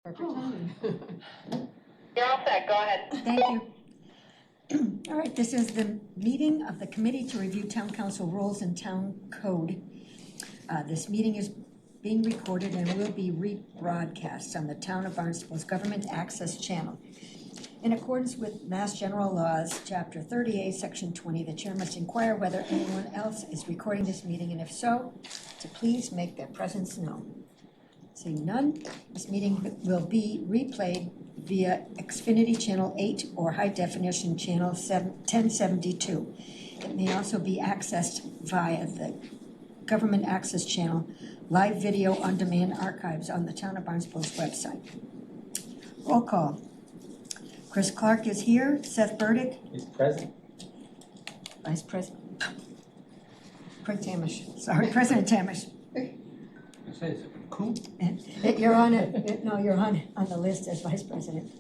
Perfect timing. You're all set, go ahead. Thank you. All right, this is the meeting of the Committee to Review Town Council Rules and Town Code. This meeting is being recorded and will be rebroadcast on the Town of Barnstable's Government Access Channel. In accordance with Mass General Laws, Chapter 38, Section 20, the chair must inquire whether anyone else is recording this meeting, and if so, to please make their presence known. Seeing none, this meeting will be replayed via Xfinity Channel 8 or High Definition Channel 1072. It may also be accessed via the Government Access Channel live video on-demand archives on the Town of Barnstable's website. Roll call. Chris Clark is here. Seth Burdick. He's present. Vice President. President Tamish. I say it's a coup. You're on it. No, you're on the list as Vice President.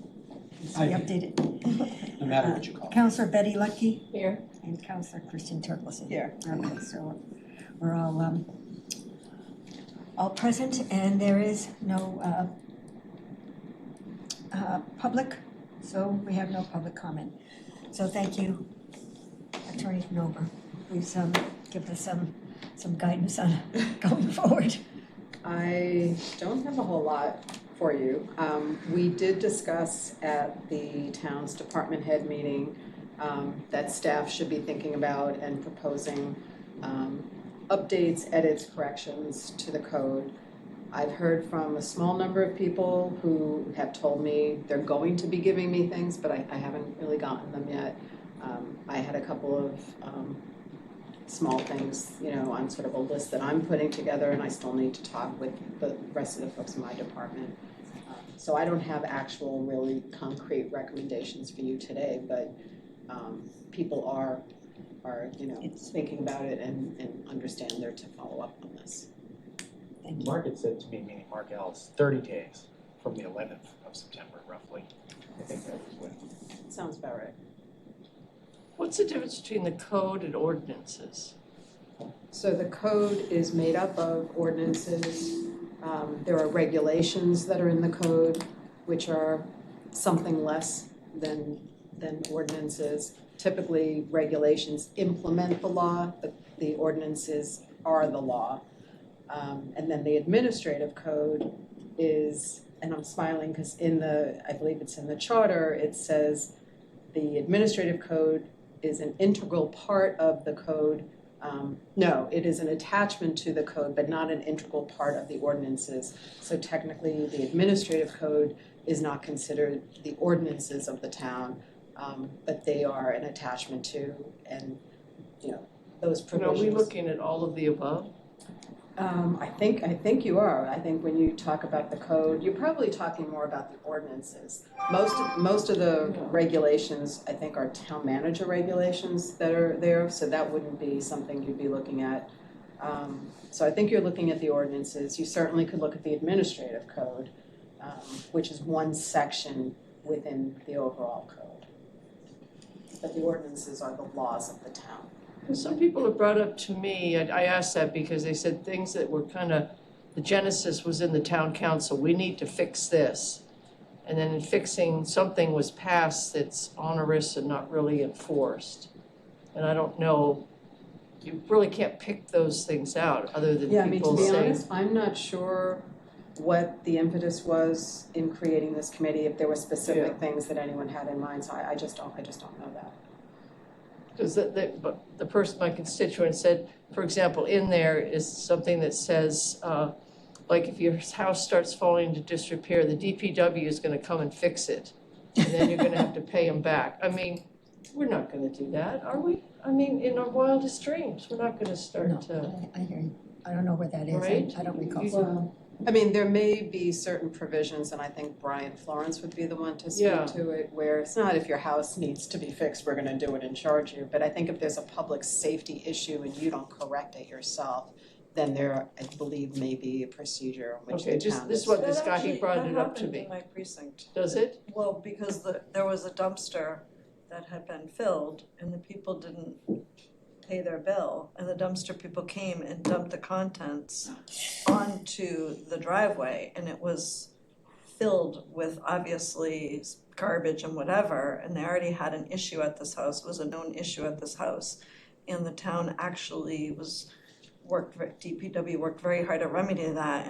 So we updated. No matter what you call it. Councilor Betty Lucky. Here. And Councilor Kristen Turkleson. Here. Okay, so we're all present, and there is no public, so we have no public comment. So thank you, Attorney Nober. Please give us some guidance on going forward. I don't have a whole lot for you. We did discuss at the town's department head meeting that staff should be thinking about and proposing updates, edits, corrections to the code. I've heard from a small number of people who have told me they're going to be giving me things, but I haven't really gotten them yet. I had a couple of small things, on sort of a list that I'm putting together, and I still need to talk with the rest of the folks in my department. So I don't have actual really concrete recommendations for you today, but people are thinking about it and understand they're to follow up on this. Thank you. Mark had said to me, meaning Mark Ellis, 30 days from the 11th of September, roughly. I think that was when. Sounds about right. What's the difference between the code and ordinances? So the code is made up of ordinances. There are regulations that are in the code, which are something less than ordinances. Typically, regulations implement the law, the ordinances are the law. And then the administrative code is, and I'm smiling because I believe it's in the charter, it says the administrative code is an integral part of the code. No, it is an attachment to the code, but not an integral part of the ordinances. So technically, the administrative code is not considered the ordinances of the town, but they are an attachment to, and those provisions. Are we looking at all of the above? I think you are. I think when you talk about the code, you're probably talking more about the ordinances. Most of the regulations, I think, are town manager regulations that are there, so that wouldn't be something you'd be looking at. So I think you're looking at the ordinances. You certainly could look at the administrative code, which is one section within the overall code. But the ordinances are the laws of the town. Some people have brought up to me, I asked that because they said things that were the genesis was in the town council, we need to fix this. And then in fixing, something was passed that's onerous and not really enforced. And I don't know, you really can't pick those things out other than people saying. To be honest, I'm not sure what the impetus was in creating this committee, if there were specific things that anyone had in mind, so I just don't know that. Because the person, my constituent said, for example, in there is something that says, like if your house starts falling into disrepair, the DPW is going to come and fix it. And then you're going to have to pay them back. I mean, we're not going to do that, are we? I mean, in our wildest dreams, we're not going to start to. I hear you. I don't know where that is. Right? I don't recall. Well, I mean, there may be certain provisions, and I think Brian Florence would be the one to speak to it, where it's not if your house needs to be fixed, we're going to do it and charge you. But I think if there's a public safety issue and you don't correct it yourself, then there, I believe, may be a procedure in which the town this is what this guy, he brought it up to me. In my precinct. Does it? Well, because there was a dumpster that had been filled and the people didn't pay their bill, and the dumpster people came and dumped the contents onto the driveway, and it was filled with obviously garbage and whatever, and they already had an issue at this house, it was a known issue at this house. And the town actually DPW worked very hard at remedying that,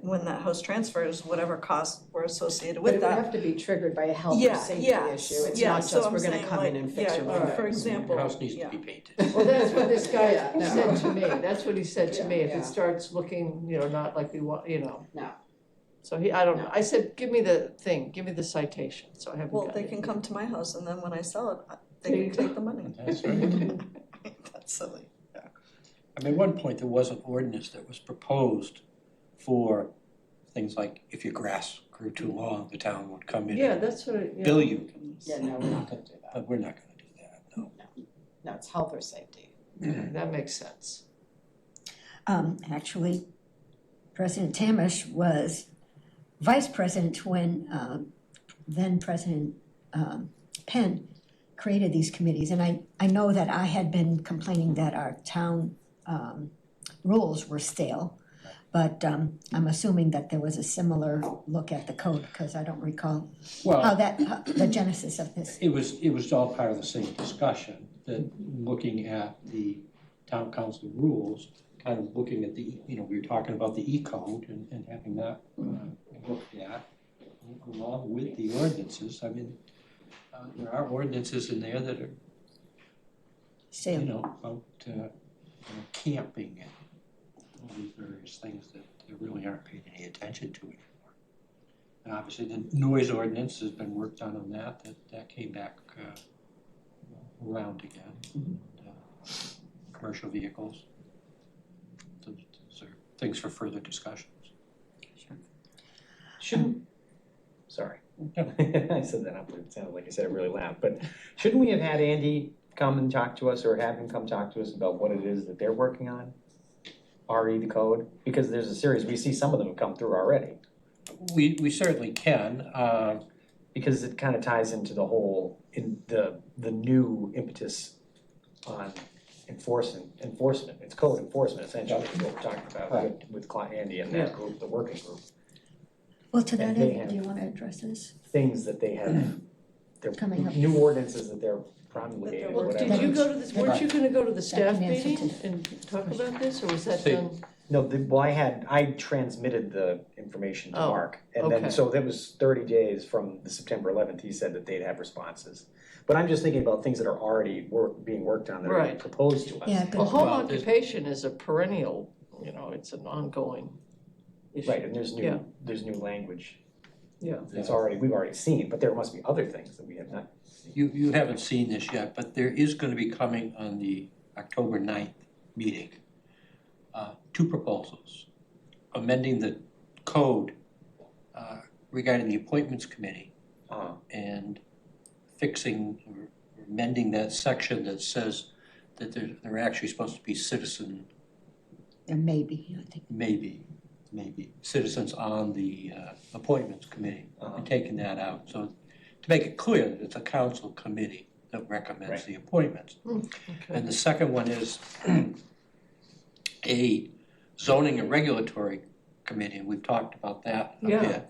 when that house transfers, whatever costs were associated But with it would that. have to be triggered by a health or Yeah, safety yeah, issue. It's yeah, not so just I'm we're gonna saying, come in like, and fix your yeah, windows. for example, Your house needs to yeah. be painted. Well, that's what this guy Yeah, said to me, that's what he said to me, if Yeah. it starts looking, not like we want, No. So I don't know, No. I said, give me the thing, give me the citation, so I haven't Well, got they it. can come to my house, and then when I sell it, There they you can go. take the money. That's right. That's silly. I mean, at one point, there was an ordinance that was proposed for things like if your grass grew too long, the town would come in Yeah, and that's what, bill you. Yeah, no, we're not gonna do that. But we're not gonna do that, no. No, it's health or safety. that makes sense. Actually, President Tamish was vice president when then President Penn created these committees. And I know that I had been complaining that our town rules were stale. But I'm assuming that there was a similar look at the code, because I don't recall how the genesis of this. It was all part of the same discussion, that looking at the town council rules, kind of looking at we were talking about the E-code and having that looked at along with the ordinances. I mean, there are ordinances in there that are, Stale. about camping and all these various things that they really aren't paying any attention to anymore. And obviously, the noise ordinance has been worked on that came back around again. And, commercial vehicles. Those are things for further discussions. Shouldn't, sorry. I said that up, it sounded like I said it really loud, but shouldn't we have had Andy come and talk to us, or have him come talk to us about what it is that they're working on? RE the code, because there's a series, we see some of them come through already. We certainly can. Because it kind of ties into the whole, in the new impetus on enforcement, it's code enforcement essentially, is what we're talking about with Andy and that group, the working group. Well, to that And they end, do you want to address this? Things that they have, they're Coming up. new ordinances that they're promulgating, Well, whatever. did you go to this, weren't you gonna go to the staff can answer meeting to- and talk about this, or was that See, done? No, I transmitted the information to Oh, Mark, and then, okay. so that was 30 days from the September 11th, he said that they'd have responses. But I'm just thinking about things that are already being worked on, that are being Right. proposed to us. Yeah, Well, home Well, there's- occupation is a perennial, it's an ongoing issue. Right, and there's Yeah. new language Yeah. that's we've already seen, but there must be other things that we have not. You haven't seen this yet, but there is gonna be coming on the October 9th meeting, two proposals. Amending the code regarding the appointments committee and fixing or amending that section that says that they're actually supposed to be citizen, There may be, I think. maybe citizens on the appointments committee, and taking that out. So to make it clear that it's a council committee that recommends Right. the appointments. Okay. And the second one is a zoning and regulatory committee, and we've talked about that a Yeah. bit.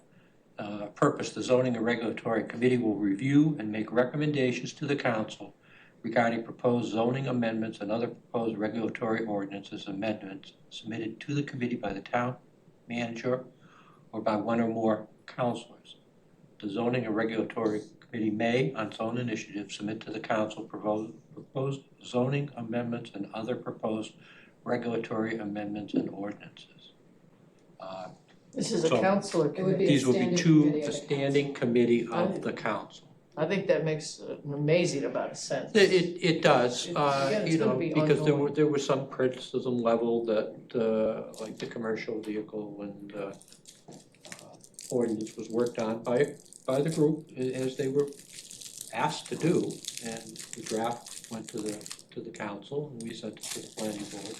Purpose, the zoning and regulatory committee will review and make recommendations to the council regarding proposed zoning amendments and other proposed regulatory ordinances amendments submitted to the committee by the town manager or by one or more councilors. The zoning and regulatory committee may, on its own initiative, submit to the council proposed zoning amendments and other proposed regulatory amendments and ordinances. This is a So- counselor It would be committee. These will be standing two, committee of the the standing committee of the council. I think that makes an amazing amount of sense. It does, Again, it's gonna be because ongoing. there was some criticism level that, like the commercial vehicle and ordinance was worked on by the group as they were asked to do. And the draft went to the council, and we sent it to the planning board.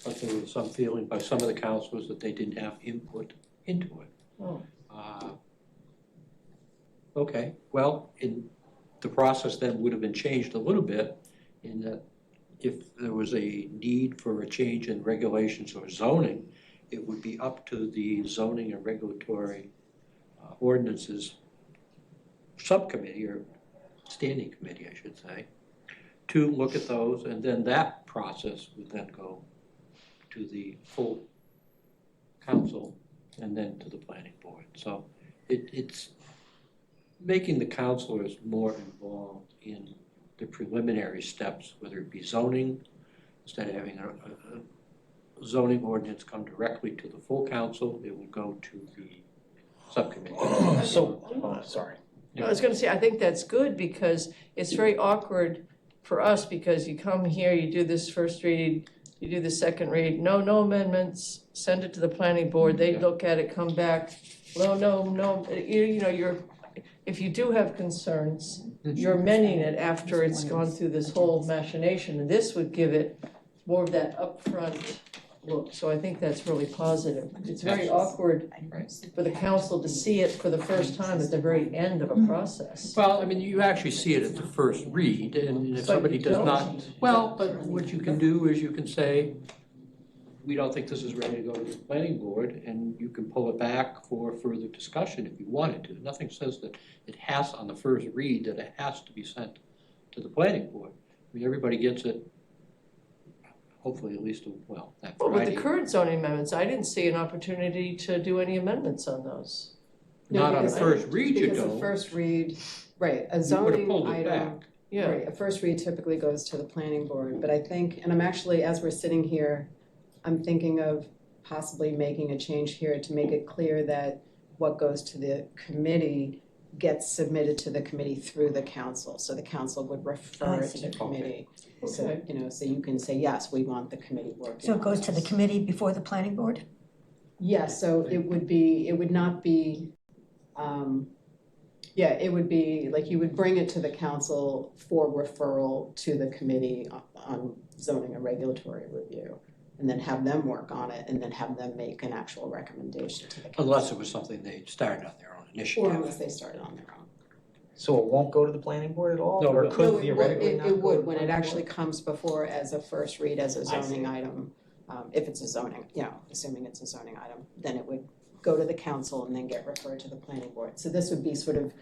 But there was some feeling by some of the councilors that they didn't have input into it. Oh. Okay, well, the process then would have been changed a little bit in that if there was a need for a change in regulations or zoning, it would be up to the zoning and regulatory ordinances subcommittee, or standing committee, I should say, to look at those, and then that process would then go to the full council and then to the planning board. So it's making the councilors more involved in the preliminary steps, whether it be zoning, instead of having a zoning ordinance come directly to the full council, it will go to the subcommittee. Sorry. I was gonna say, I think that's good because it's very awkward for us because you come here, you do this first read, you do the second read, no amendments, send it to the planning board, they look at it, come back, no, you know, if you do have concerns, you're amending it after it's gone through this whole machination, and this would give it more of that upfront look, so I think that's really positive. It's very awkward for the council to see it for the first time at the very end of a process. Well, I mean, you actually see it at the first read, and if somebody does not, well, but what you can do is you can say, we don't think this is ready to go to the planning board, and you can pull it back for further discussion if you wanted to. Nothing says that it has, on the first read, that it has to be sent to the planning board. I mean, everybody gets it, hopefully at least, well, that But with Friday. the current zoning amendments, I didn't see an opportunity to do any amendments on those. Not on the because- first read, you Because the don't. first read, right, a You would have zoning pulled it item, back. Yeah, right, a first read typically goes to the planning board, but I think, and I'm actually, as we're sitting here, I'm thinking of possibly making a change here to make it clear that what goes to the committee gets submitted to the committee through the council, so the council would refer it to the committee. So, Okay. you know, so you can say, yes, we want the committee working So it on goes to the this. committee before the planning board? Yes, so it would not be, it would be, like, you would bring it to the council for referral to the committee on zoning and regulatory review, and then have them work on it, and then have them make an actual recommendation to the council. Unless it was something they started on their own Or initiative. unless they started on their own. So it won't go to the planning board at all? No, Or no, could No, it would, theoretically not it go to would, the when it planning actually board? comes before as a first read, as a I zoning see. item, if it's a zoning, you know, assuming it's a zoning item, then it would go to the council and then get referred to the planning board. So this would be sort of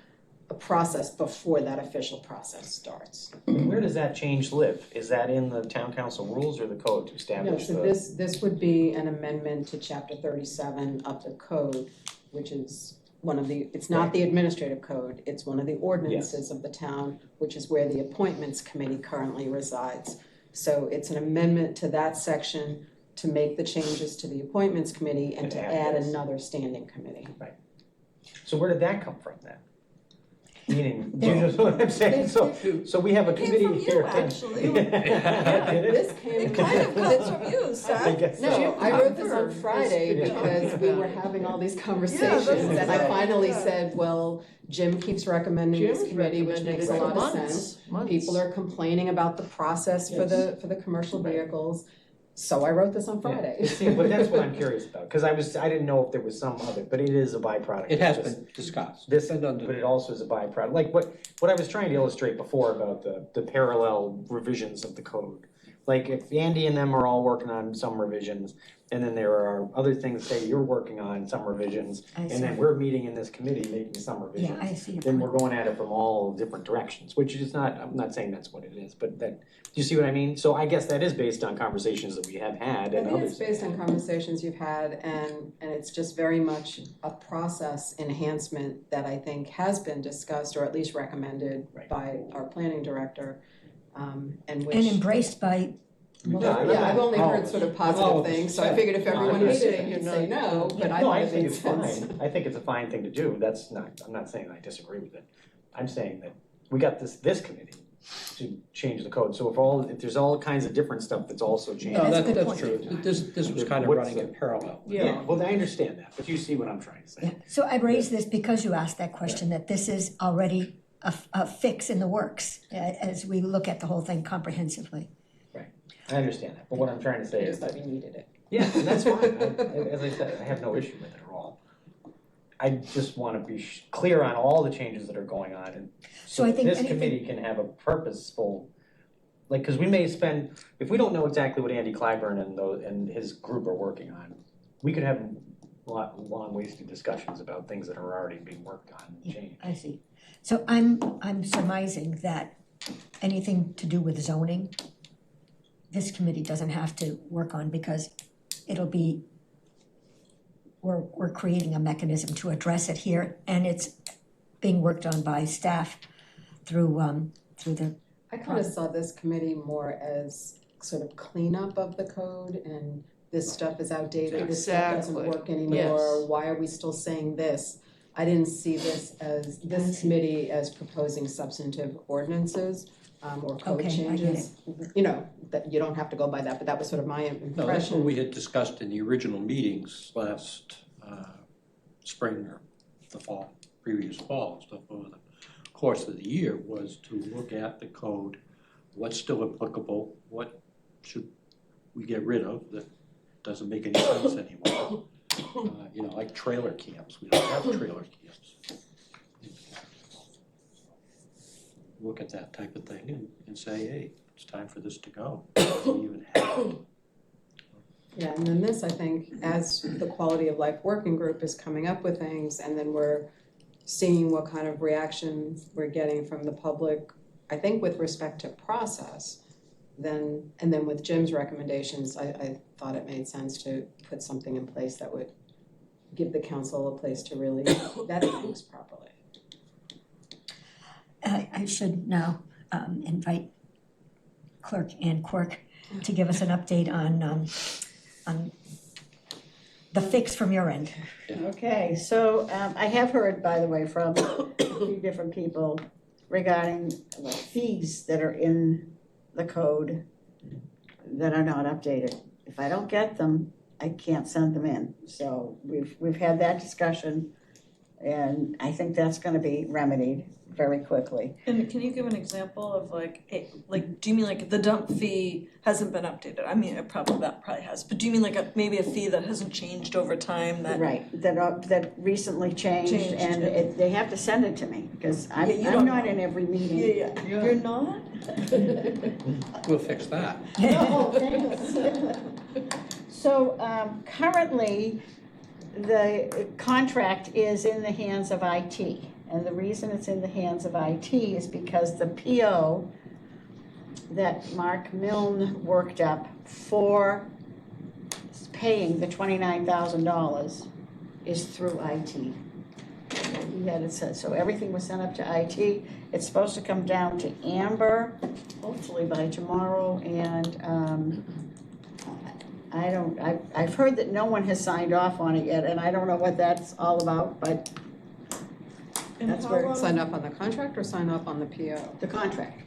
a process before that official process starts. Where does that change live? Is that in the town council rules or the code to No, establish so the? this would be an amendment to chapter 37 of the code, which is one of the, it's not the administrative code, it's one of the ordinances of the town, which is where the appointments committee currently resides. So it's an amendment to that section to make the changes to the appointments committee and And to add add this. another standing committee. So where did that come from then? Meaning, do you know what I'm saying? So we have a It came committee from you, here. actually. Did it? This came It kind of comes from you, I Seth. guess so. No, I wrote this on Jim Friday has been talking because we about were it. having all these Yeah, conversations, that's and I right, finally yeah. said, well, Jim keeps recommending this Jim's committee, which recommended makes it a for lot of months, sense. months. People are complaining about the process for the commercial vehicles, so I wrote this on Friday. It seems, but that's what I'm curious about, because I didn't know if there was some other, but it is a byproduct. It has of this. been discussed. This, And under- but it also is a byproduct, like what I was trying to illustrate before about the parallel revisions of the code. Like if Andy and them are all working on some revisions, and then there are other things, say you're working on some revisions, I and see. then we're meeting in this committee making some Yeah, revisions. I see your Then point. we're going at it from all different directions, which is not, I'm not saying that's what it is, but that, do you see what I mean? So I guess that is based on conversations that we have had I and think others. it's based on conversations you've had, and it's just very much a process enhancement that I think has been discussed, or at least recommended Right. by our planning director, and which. And embraced by, Yeah, I've only heard sort of Oh, positive things, so I figured if everyone I'm not hated it, saying you'd you're say not- no, but I No, thought I it think made it's sense. fine. I think it's a fine thing to do. That's not, I'm not saying I disagree with it. I'm saying that we got this committee to change the code. So if there's all kinds of different stuff that's also changing. No, that's a good that's point. true. This was kind of What's running the- in parallel. Yeah, well, I understand that, but you see what I'm trying to say. yeah. So I raised this because you asked that question, that this is already a fix in the works as we look at the whole thing comprehensively. I understand that, but what I'm trying to I say is just that, thought we needed it. yeah, and that's fine. As I said, I have no issue with it at all. I just want to be clear on all the changes that are going on, and So I so think this anything- committee can have a purposeful, like, because we may spend, if we don't know exactly what Andy Clyburn and his group are working on, we could have long wasted discussions about things that are already being worked on and changed. I see. So I'm surmising that anything to do with zoning, this committee doesn't have to work on because it'll be, we're creating a mechanism to address it here, and it's being worked on by staff through the, I kind of saw this committee more as sort of cleanup of the code and this stuff is outdated, this stuff doesn't Exactly. work anymore, Yes. why are we still saying this? I didn't see this committee as proposing substantive ordinances or code Okay, I get changes. You know, that you don't have to go by that, but that was sort of my impression. No, that's what we had discussed in the original meetings last spring or the fall, previous fall, stuff over the course of the year, was to look at the code, what's still applicable, what should we get rid of that doesn't make any sense anymore. You know, like trailer camps, we don't have trailer camps. Look at that type of thing and say, hey, it's time for this to go. It doesn't even happen. Yeah, and then this, I think, as the quality of life working group is coming up with things, and then we're seeing what kind of reaction we're getting from the public, I think with respect to process, then, and then with Jim's recommendations, I thought it made sense to put something in place that would give the council a place to really vet things properly. I should now invite Clerk Ann Quirk to give us an update on the fix from your end. Okay, so I have heard, by the way, from a few different people regarding fees that are in the code that are not updated. If I don't get them, I can't send them in. So we've had that discussion, and I think that's gonna be remedied very quickly. And can you give an example of do you mean like the dump fee hasn't been updated? I mean, that probably has, but do you mean like maybe a fee that hasn't changed over time that? Right, that recently changed, and they have to send it to me, because Yeah, you I'm don't not know. in every meeting. Yeah, you're not? We'll fix that. No, thanks. So currently, the contract is in the hands of IT. And the reason it's in the hands of IT is because the PO that Mark Milne worked up for paying the $29,000 is through IT. He had it set, so everything was sent up to IT. It's supposed to come down to Amber, hopefully by tomorrow, and I've heard that no one has signed off on it yet, and I don't know what that's all about, but And that's how where long- Sign up on the contract or sign up on the PO? the contract,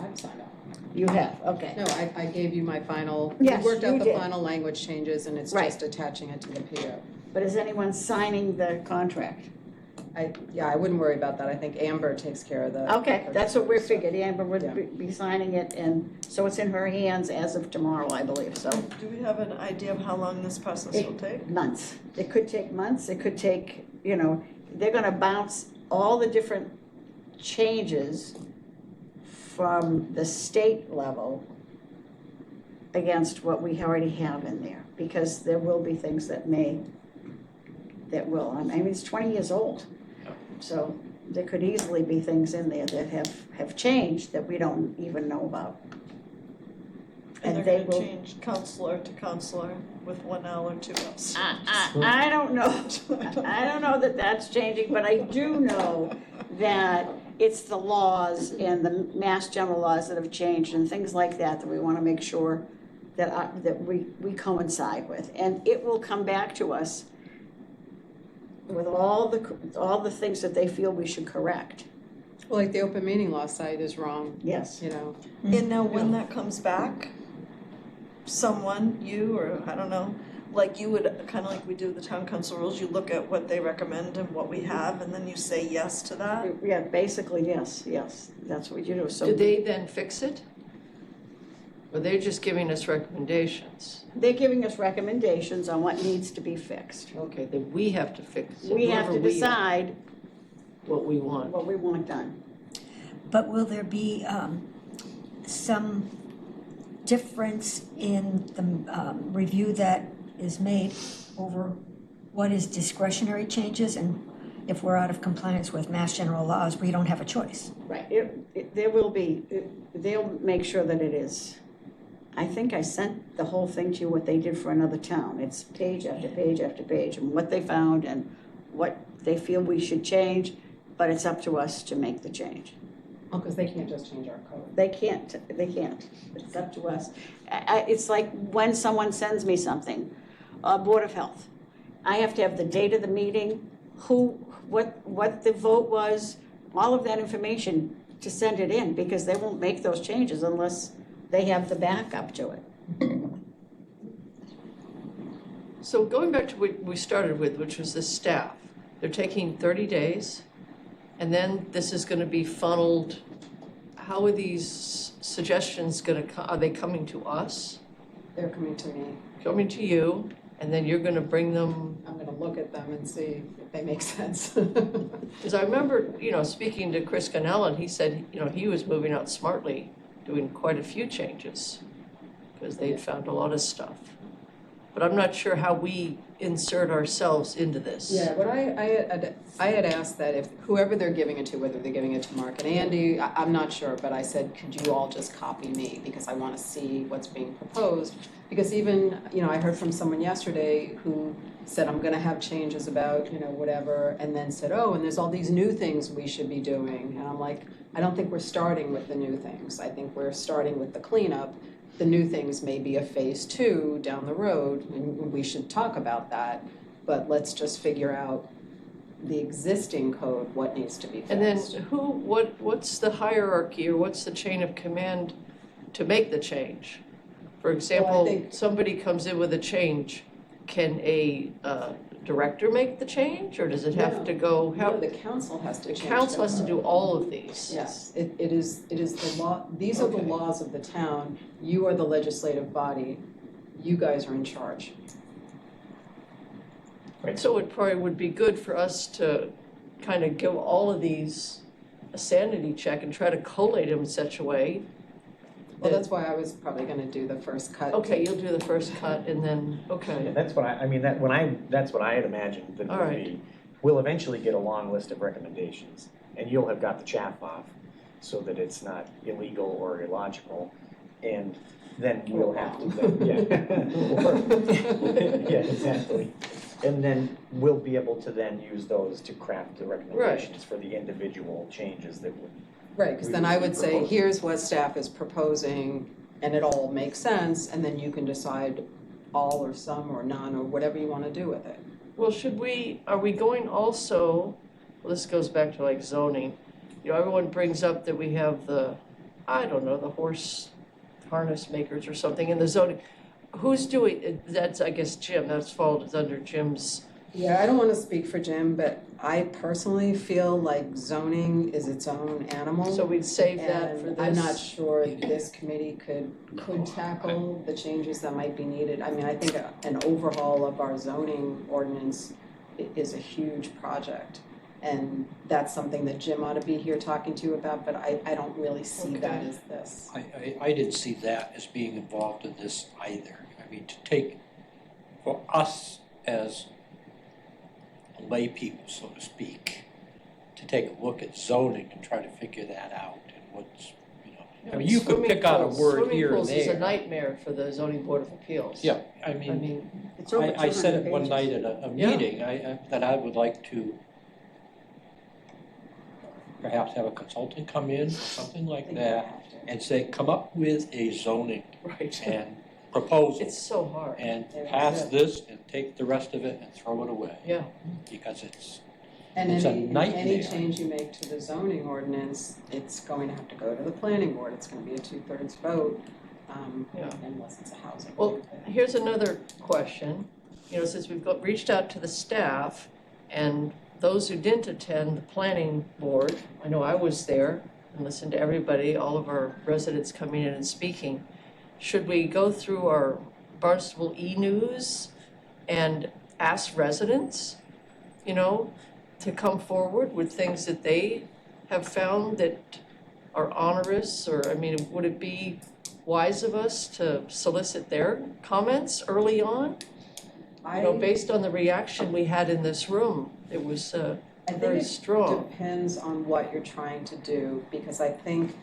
I've signed up on it. you have, okay. No, I gave you my final, Yes, we worked out you the did. final language changes and it's Right. just attaching it to the PO. But is anyone signing the contract? I wouldn't worry about that, I think Amber takes care of the. Okay, that's what we're figured, Amber Yeah. would be signing it, and so it's in her hands as of tomorrow, I believe, so. Do we have an idea of how long this process will take? Months. It could take months, it could take, they're gonna bounce all the different changes from the state level against what we already have in there, because there will be things that will, I mean, it's 20 years old. So there could easily be things in there that have changed that we don't even know about. And And they're they gonna will, change counselor to counselor with one L or two L's. I don't know, I don't know that that's changing, but I do know that it's the laws and the mass general laws that have changed and things like that we wanna make sure that we coincide with. And it will come back to us with all the things that they feel we should correct. Well, like the open meeting law site is wrong, Yes. you know. And now when that comes back, someone, you or I don't know, like you would, kind of like we do the town council rules, you look at what they recommend and what we have, and then you say yes to that? Yeah, basically, yes, that's what you do, so. Do they then fix it? Or they're just giving us recommendations? They're giving us recommendations on what needs to be fixed. Okay, then we have to fix it. We have to whoever we are, decide what we want. what we want done. But will there be some difference in the review that is made over what is discretionary changes, and if we're out of compliance with Mass General laws, we don't have a choice. Right, there will be, they'll make sure that it is. I think I sent the whole thing to you, what they did for another town. It's page after page after page, and what they found and what they feel we should change, but it's up to us to make the change. Oh, because they can't just change our code. They can't. It's up to us. It's like when someone sends me something, Board of Health. I have to have the date of the meeting, what the vote was, all of that information to send it in, because they won't make those changes unless they have the backup to it. So going back to what we started with, which was the staff, they're taking 30 days, and then this is gonna be funneled. How are these suggestions are they coming to us, They're coming to me. coming to you, and then you're gonna bring them? I'm gonna look at them and see if they make sense. Because I remember, speaking to Chris Cannell, and he said, he was moving out smartly, doing quite a few changes, because they'd found a lot of stuff. But I'm not sure how we insert ourselves into this. Yeah, what I had asked that if whoever they're giving it to, whether they're giving it to Mark and Andy, I'm not sure, but I said, could you all just copy me? Because I want to see what's being proposed. Because even, I heard from someone yesterday who said, I'm gonna have changes about, whatever, and then said, oh, and there's all these new things we should be doing. And I'm like, I don't think we're starting with the new things. I think we're starting with the cleanup. The new things may be a phase 2 down the road, and we should talk about that. But let's just figure out the existing code, what needs to be fixed. And then what's the hierarchy, or what's the chain of command to make the change? For example, think- somebody comes in with a change, can a director make the change, or does it have to go? No, the council has to The change. council has to do all of these. Yes, it is the law, these are the Okay. laws of the town. You are the legislative body. You guys are in charge. So it probably would be good for us to kind of give all of these a sanity check and try to collate them in such a way. Well, that's why I was probably gonna do the first cut. Okay, you'll do the first cut and then, Yeah, okay. that's what that's what I had imagined that All would right. be. We'll eventually get a long list of recommendations, and you'll have got the chaff off so that it's not illegal or illogical, and then we'll have to, yeah, exactly. And then we'll be able to then use those to craft the recommendations for the individual changes that would. Right, because then I would say, here's what staff is proposing, and it all makes sense, and then you can decide all or some or none, or whatever you wanna do with it. Well, are we going also, well, this goes back to like zoning. Everyone brings up that we have the horse harness makers or something in the zoning. Who's doing, that's, I guess, Jim, that's falls under Jim's. Yeah, I don't wanna speak for Jim, but I personally feel like zoning is its own animal. So we'd save that for And this. I'm not sure this committee could tackle the changes that might be needed. I mean, I think an overhaul of our zoning ordinance is a huge project. And that's something that Jim ought to be here talking to you about, but I don't really see that as this. I didn't see that as being involved in this either. I mean, for us as lay people, so to speak, to take a look at zoning and try to figure that out and what's, I mean, you could pick out a word here and Swimming pools is a there. nightmare for the zoning board of appeals. Yeah, I I mean, mean, It's over I said 200 it one pages. night at a Yeah. meeting, that I would like to perhaps have a consultant come in, or something like that, and say, come up with a zoning right. and proposal, It's so hard. and pass this and take the rest of it and throw it away, Yeah. because it's And It's a any nightmare. change you make to the zoning ordinance, it's going to have to go to the planning board. It's gonna be a 2/3 vote, Yeah. unless it's a housing. Well, here's another question. Since we've reached out to the staff and those who didn't attend the planning board, I know I was there and listened to everybody, all of our residents coming in and speaking. Should we go through our Barnstable e-news and ask residents, to come forward with things that they have found that are onerous, or, would it be wise of us to solicit their comments early on? You know, based on the reaction we had in this room, it was very strong. Depends on what you're trying to do, because I think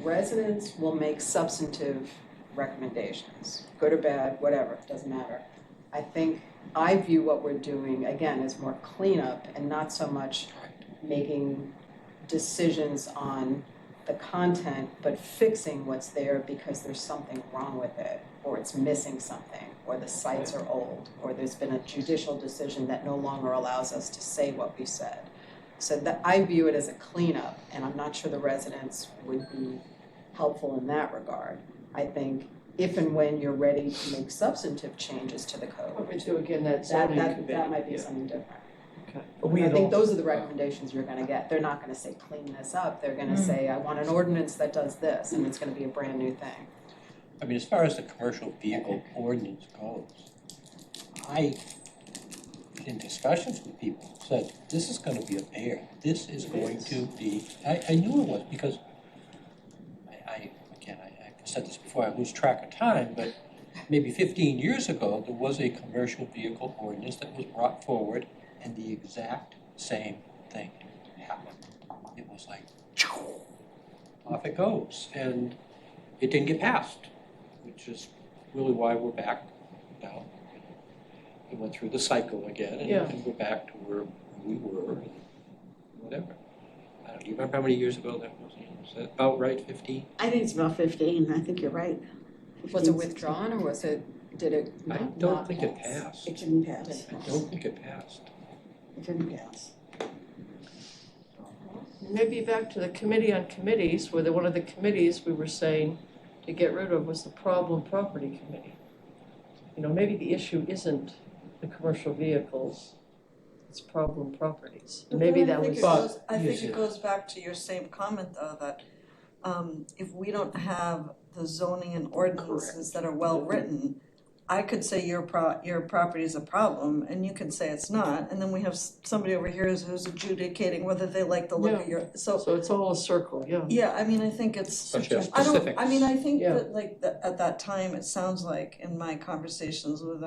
residents will make substantive recommendations, good or bad, whatever, doesn't matter. I view what we're doing, again, as more cleanup and not so much making decisions on the content, but fixing what's there because there's something wrong with it, or it's missing something, or the sites are old, or there's been a judicial decision that no longer allows us to say what we said. So that I view it as a cleanup, and I'm not sure the residents would be helpful in that regard. I think if and when you're ready to make substantive changes to the code, Up into again that zoning committee. that might be Yeah. something different. Okay. But we I had think also- those are the recommendations you're gonna get. They're not gonna say clean this up, they're gonna say, I want an ordinance that does this, and it's gonna be a brand new thing. I mean, as far as the commercial vehicle ordinance goes, I, in discussions with people, said, this is gonna be a bear. This is going to be, I knew it was, because I've said this before, I lose track of time, but maybe 15 years ago, there was a commercial vehicle ordinance that was brought forward, and the exact same thing happened. It was like, off it goes, and it didn't get passed, which is really why we're back now. We went through the cycle again, and we're back to where we were, and whatever. Do you remember how many years ago that was? Was that about right, 15? I think it's about 15, I think you're right. Was it 15, withdrawn, or did it I not don't think it pass? passed. It didn't pass. I don't think it passed. It didn't pass. Maybe back to the committee on committees, where one of the committees we were saying to get rid of was the problem property committee. You know, maybe the issue isn't the commercial vehicles, it's problem properties. But Maybe then that I think was. I think Yes, it goes back to your same comment though, that if we don't have the zoning and ordinances that are well written, I could say your property is a problem and you can say it's not, and then we have somebody over here who's adjudicating whether they like the look of your, so. So it's all a circle, yeah. Yeah, I mean, I think it's, But just I specifics. mean, I think Yeah. that like, at that time, it sounds like in my conversations with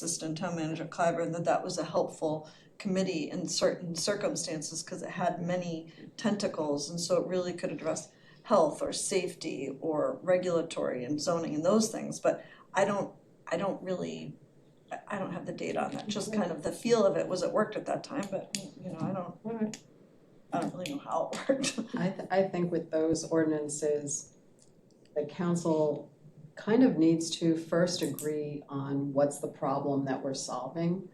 Assistant Town Manager Clyburn, that was a helpful committee in certain circumstances, because it had many tentacles, and so it really could address health or safety or regulatory and zoning and those things, but I don't have the data on that, just kind of the feel of it was it worked at that time, but you know, I don't really know how it worked. I think with those ordinances, the council kind of needs to first agree on what's the problem that we're solving.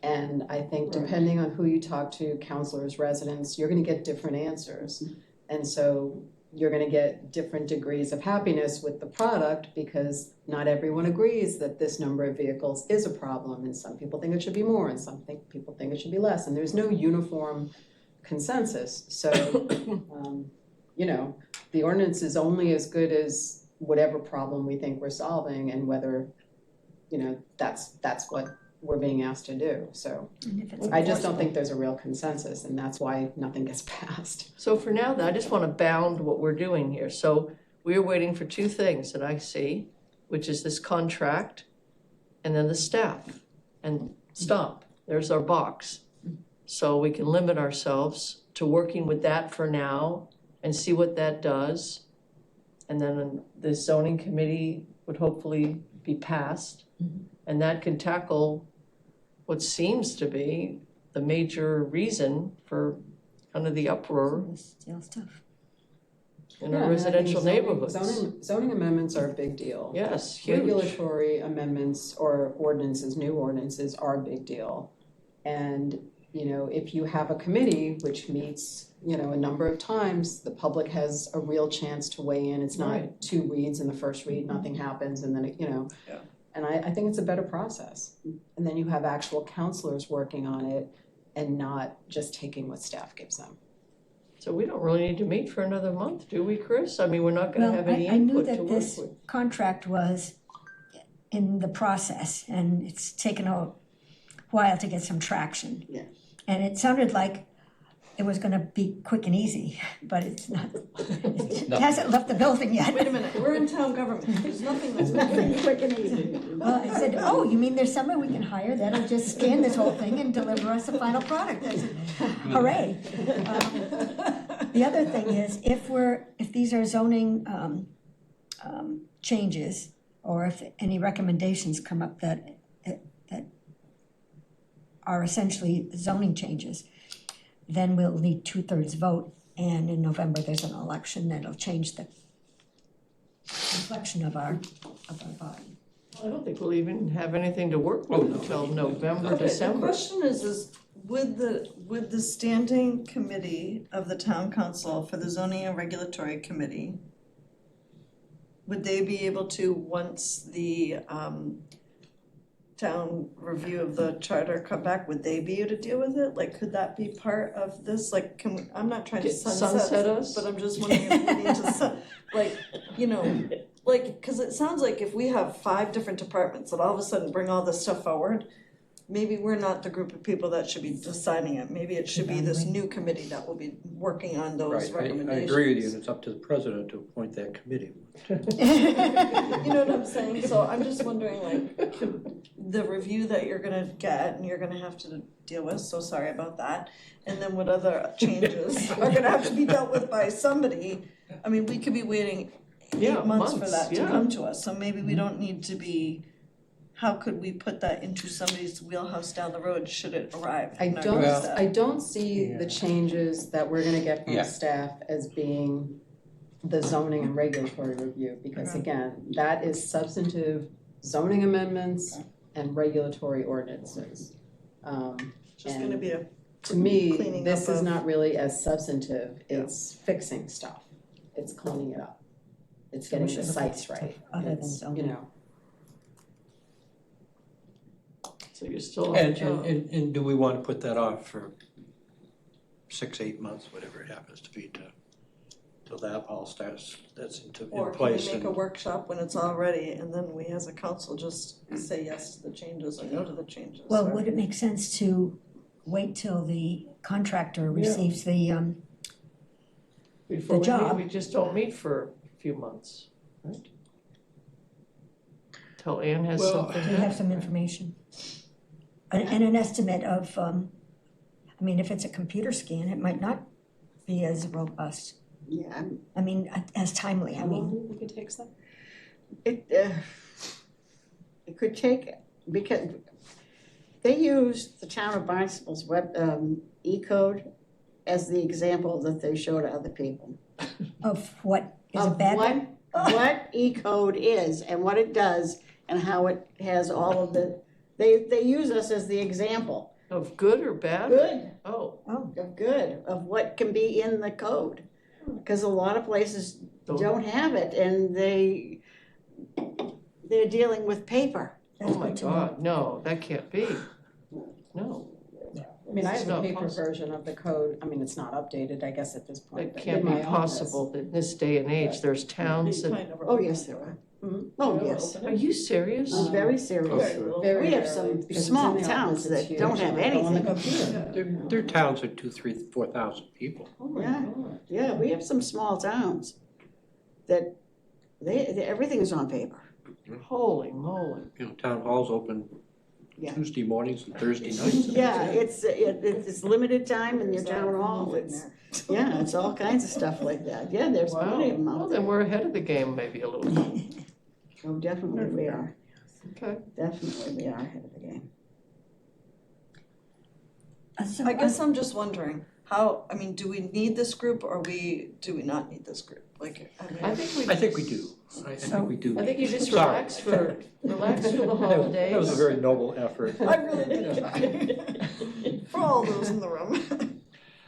And I think depending on who you talk to, counselors, residents, you're gonna get different answers. And so you're gonna get different degrees of happiness with the product, because not everyone agrees that this number of vehicles is a problem, and some people think it should be more, and people think it should be less, and there's no uniform consensus. So, you know, the ordinance is only as good as whatever problem we think we're solving, and whether, you know, that's what we're being asked to do. So And if it's I just don't enforceable. think there's a real consensus, and that's why nothing gets passed. So for now, then, I just want to bound what we're doing here. So we are waiting for two things that I see, which is this contract and then the staff. And stop, there's our box. So we can limit ourselves to working with that for now and see what that does. And then the zoning committee would hopefully be passed. And that can tackle what seems to be the major reason for kind of the uproar Stale stuff. in Yeah, our and I think residential neighborhoods. Zoning amendments are a big deal. Yes, huge. Regulatory amendments or ordinances, new ordinances are a big deal. And, you know, if you have a committee which meets, you know, a number of times, the public has a real chance to weigh in. It's not Right. 2 reads in the first read, nothing happens, and then, you know. Yeah. And I think it's a better process. And then you have actual counselors working on it and not just taking what staff gives them. So we don't really need to meet for another month, do we, Chris? I mean, we're not gonna Well, have any I knew input to that work this with. contract was in the process, and it's taken a while to get some traction. Yeah. And it sounded like it was gonna be quick and easy, but it's not. It hasn't left the building yet. Wait a minute, we're in town government, there's nothing that's Quick and easy. Well, I said, oh, you mean there's someone we can hire that'll just scan this whole thing and deliver us a final product? I said, hooray. The other thing is, if these are zoning changes, or if any recommendations come up that are essentially zoning changes, then we'll need 2/3 vote, and in November, there's an election that'll change the complexion of our body. I don't think we'll even have anything to work with until November, Okay, the December. question is would the standing committee of the town council for the zoning and regulatory committee, would they be able to, once the town review of the charter come back, would they be able to deal with it? Like, could that be part of this? Like, can we, I'm not trying to Sunset us? but I'm just wondering if we need to, like, you know, like, cause it sounds like if we have 5 different departments that all of a sudden bring all this stuff forward, maybe we're not the group of people that should be deciding it. Maybe it should be this new committee that will be working on those Right, I recommendations. agree with you, and it's up to the president to appoint that committee. You know what I'm saying? So I'm just wondering, like, the review that you're gonna get and you're gonna have to deal with, so sorry about that. And then what other changes are gonna have to be dealt with by somebody. I mean, we could be waiting Yeah, 8 months for that to yeah. come to us, so maybe we don't need to be, how could we put that into somebody's wheelhouse down the road should it arrive? I in our don't, doorstep? I don't see the changes that we're gonna get Yeah. from staff as being the zoning and regulatory review, because again, that is substantive zoning amendments and regulatory ordinances. Just gonna be a To me, cleaning this up is of- not really as substantive, it's fixing stuff, it's cleaning it up. It's getting we the should look at sites right, other than it's, zoning. you know. So you're still. And do we want to put that off for 6, 8 months, whatever it happens to be, till that all starts, that's in Or can we place? make and- a workshop when it's all ready, and then we as a council just say yes to the changes or no to the changes? Well, or- would it make sense to wait till the contractor receives the, Before we meet, job. we just don't meet for a few months, right? Till Ann has Well, something. do you have some information? And an estimate of, I mean, if it's a computer scan, it might not be as robust. Yeah, I mean, as timely, I How long mean. do you think it takes them? it could take, because they use the town of Barnstable's web, E-code as the example that they show to other people. Of what is a Of bad one? what E-code is and what it does and how it has all of the, they use us as the example. Of good or bad? Good, Oh, of good, of what can be in the code. Because a lot of places don't have it and they're dealing with paper. oh my God, no, that can't be. No, I mean, I It's have a not paper possible. version of the code, I mean, it's not updated, I guess, at this point. it but can't in be my office. possible in this day and age. There's towns that, Kind of Oh, yes, there are. Oh, yes. are you serious? I'm very serious. Very We have rarely, some because it's small in the towns office, it's that don't huge, have and I go on the anything. computer. There are towns with 2,000, 3,000, 4,000 people. Oh my Yeah. God. Yeah, we have some small towns that everything's on paper. Holy moly. You know, town hall's open Yeah. Tuesday mornings and Thursday nights. and Yeah, that's it. it's limited time in your town hall, it's, yeah, it's all kinds of stuff like that. Yeah, there's Wow, plenty of them well out then there. we're ahead of the game maybe a little bit. Oh, definitely we are, Okay. definitely we are ahead of the game. So, I guess I'm just wondering, how, I mean, do we need this group or do we not need this group? Like, I mean. I think we. I think we do. I think we do. I think you just Sorry. relax for the holidays. That was a very noble effort. I really did. For all those in the room.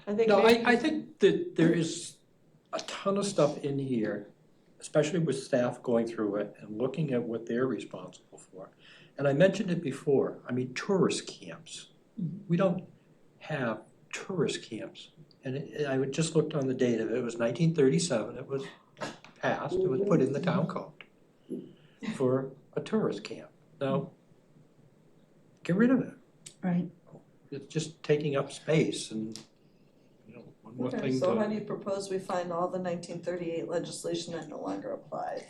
I think No, maybe- I think that there is a ton of stuff in here, especially with staff going through it and looking at what they're responsible for. And I mentioned it before, I mean, tourist camps. We don't have tourist camps. And I just looked on the data, it was 1937, it was passed, it was put in the town code for a tourist camp. Now, get rid of it. right, It's just taking up space and, you know, one Okay, thing so how do to, you propose we find all the 1938 legislation that no longer applies?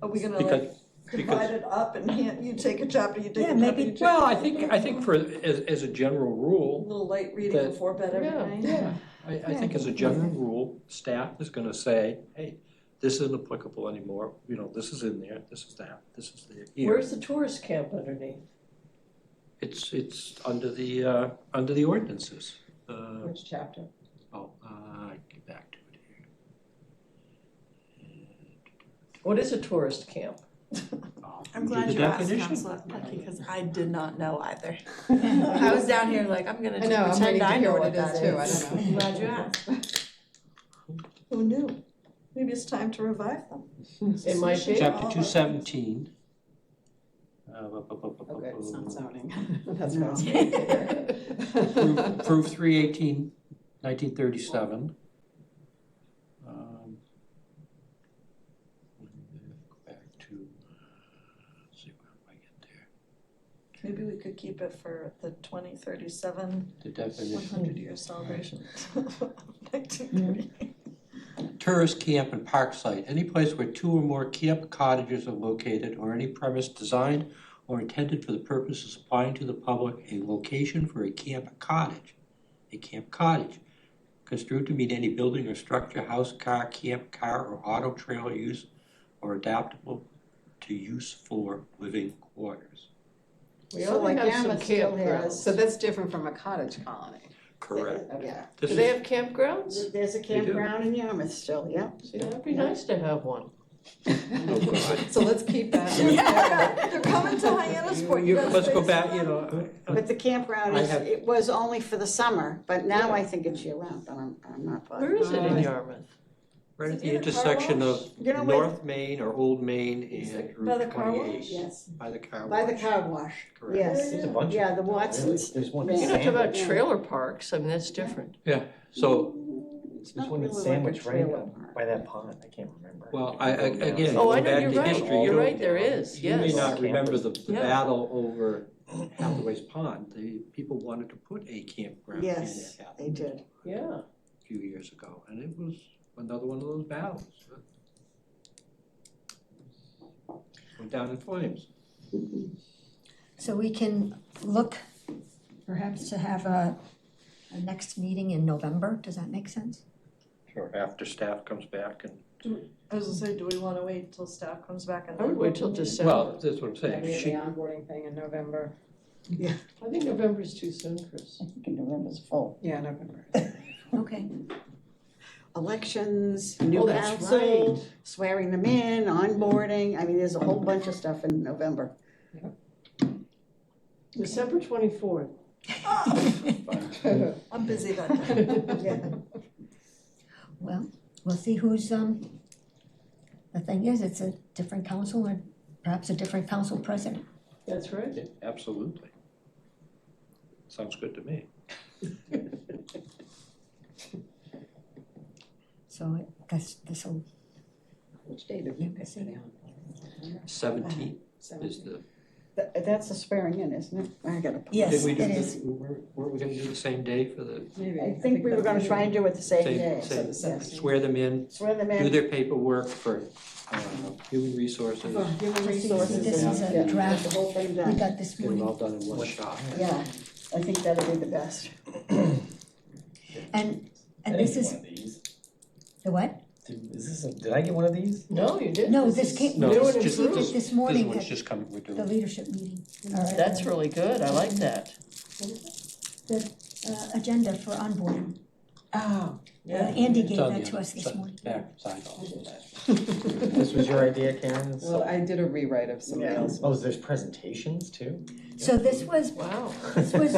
Are we gonna because, like divide it up and you take a chapter, you take a Yeah, chapter, maybe- you take well, a I think for, as a general a rule, little light reading that- before bed every Yeah, night? yeah, I think as a general rule, staff is gonna say, hey, this isn't applicable anymore, you know, this is in there, this is that, this is there, here. Where's the tourist camp underneath? It's under the ordinances. Which chapter? Get back to it here. What is a tourist camp? I'm Do glad the you asked, definition. Counselor Pecky, because I did not know either. I was down here like, I'm gonna I just know, I'm pretend waiting to I hear know what what it is that too, I is. don't know. I'm glad you asked. Who knew? Maybe it's time to revive them. It might be. Chapter 217. Okay, it's not zoning. That's No. what it's. Proof 318, 1937. Go back to, let's see where I get there. Maybe we could keep it for the 2037 The definition. 100-year celebration. 1938. Tourist camp and park site, any place where 2 or more camp cottages are located or any premise designed or intended for the purpose of supplying to the public a location for a camp cottage. A camp cottage, construed to mean any building or structure, house, car, camp car, or auto trailer use or adaptable to use for living quarters. We So only like have some Yarmouth still campgrounds. has- So that's different from a cottage colony. Correct. Yeah. This Do they have campgrounds? There's a campground in Yarmouth still, yeah. See, that'd be nice to have one. Oh, God. So let's keep that. They're coming to Hyannisport. You guys Let's go face back, them. you know. But the campground I is, have- it was only for the summer, but now I think it's year round, but I'm not Where positive. is it in Yarmouth? Right at Is it the near the car intersection wash? of You know where- North Main or Old Main Is and it by the Route car wash? 28. Yes, By the car wash. by the car wash, Correct. yes. There's a bunch of Yeah, the them, really. Watsons. There's one Yeah. in You're not talking about Yeah. trailer parks, I mean, that's different. Yeah, so, It's There's not one in really like a Sandwich, right, trailer park. by that pond, I can't remember. well, again, Oh, I going know, back you're to right, history, you you're don't- right, there is, You may yes. not remember the Yeah. battle over Hathaway's Pond. The people wanted to put a campground in Yes, at they did. Yeah. a few years ago, and it was another one of those battles. Went down in flames. So we can look perhaps to have a next meeting in November, does that make sense? Sure, after staff comes back and, I was gonna say, do we wanna wait till staff comes back and I would then? wait till December. well, that's what I'm saying. Maybe She- the onboarding thing in November. I think November's too soon, Chris. I think November's full. Yeah, November. Okay, Elections, new Oh, that's council, right. swearing them in, onboarding, I mean, there's a whole bunch of stuff in November. December 24th. I'm busy that day. Yeah. well, we'll see who's, the thing is, it's a different council or perhaps a different council president. That's right. Yeah, absolutely. Sounds good to me. So I guess this'll, Which date did we pick for the onboarding? 17th is the, That's the swearing in, isn't it? I gotta. yes, did we do it the, is. weren't we gonna do the same day for the, Maybe. I think we were gonna try and do it the same same, day. same, Yes. swear them in, Swear them do in. their paperwork for, human resources, For human This is- resources. this is a Yeah, draft. get the whole thing We done. got this get it morning, all done in one shot. Yeah, I think that'll be the best. and I this didn't is, get one of these. the what? Did I get one of these? No, you didn't. No, this came, No, we New it's and just- received improved. it this morning This one's at just coming, we're the doing. leadership meeting. That's really good, I like that. The agenda for onboarding. Oh, Andy gave It's on that the to us this other morning. back side of that. This was your idea, Karen? well, I did a rewrite of somebody Yeah. else. Oh, there's presentations too? So this was Wow.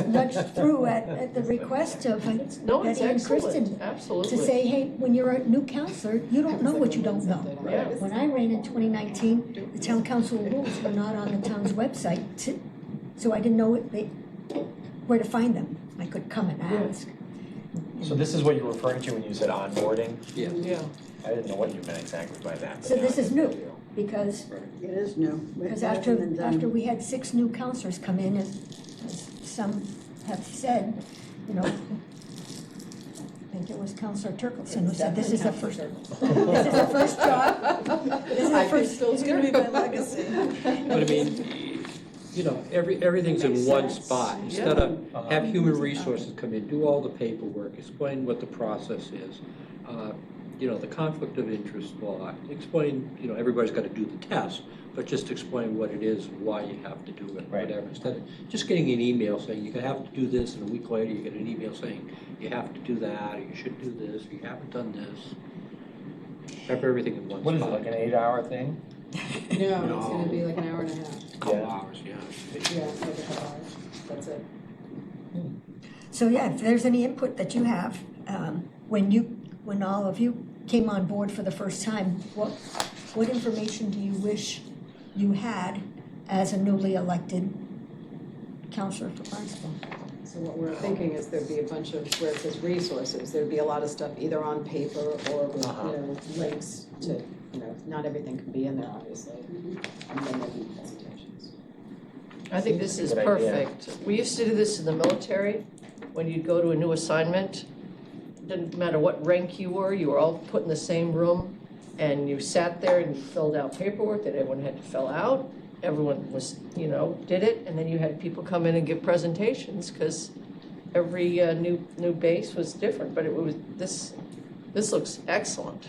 nudged through at the request of No, it's Betty and excellent, Kristen absolutely. to say, hey, when you're a new counselor, you don't know what you don't know. Yeah. When I ran in 2019, the town council rules were not on the town's website, so I didn't know where to find them. I could come and ask. So this is what you're referring to when you said onboarding? Yeah. Yeah. I didn't know what you meant exactly by that. but So now this I is do. new, because It is new. Because It hasn't been done. after we had 6 new counselors come in, as some have said, you know, I think it was Counselor Turkelson who said, this is the first, Definitely this is the first job. This is the I can first, still It's gonna be my legacy. But I mean, you know, everything's in Makes one sense. spot. Instead of have human resources come in, do all the paperwork, explain what the process is. You know, the conflict of interest law, explain, you know, everybody's gotta do the test, but just explain what it is, why you have to do it, Right. whatever. Instead of just getting an email saying you have to do this, and a week later you get an email saying you have to do that, or you should do this, or you haven't done this. Have everything in one What spot. is it, like an 8-hour thing? No, it's gonna be like an hour and a half. Couple Yeah. hours, yeah. Yeah, it's like a couple hours. That's it. so yeah, if there's any input that you have, when all of you came on board for the first time, what information do you wish you had as a newly elected counselor for Barnstable? So what we're thinking is there'd be a bunch of, where it says resources, there'd be a lot of stuff either on paper or with, links to, not everything can be in there, obviously. And then there'd be presentations. I think this is Good idea. perfect. We used to do this in the military, when you'd go to a new assignment. Didn't matter what rank you were all put in the same room, and you sat there and you filled out paperwork that everyone had to fill out. Everyone was, did it, and then you had people come in and give presentations, because every new base was different, but it was, this looks excellent.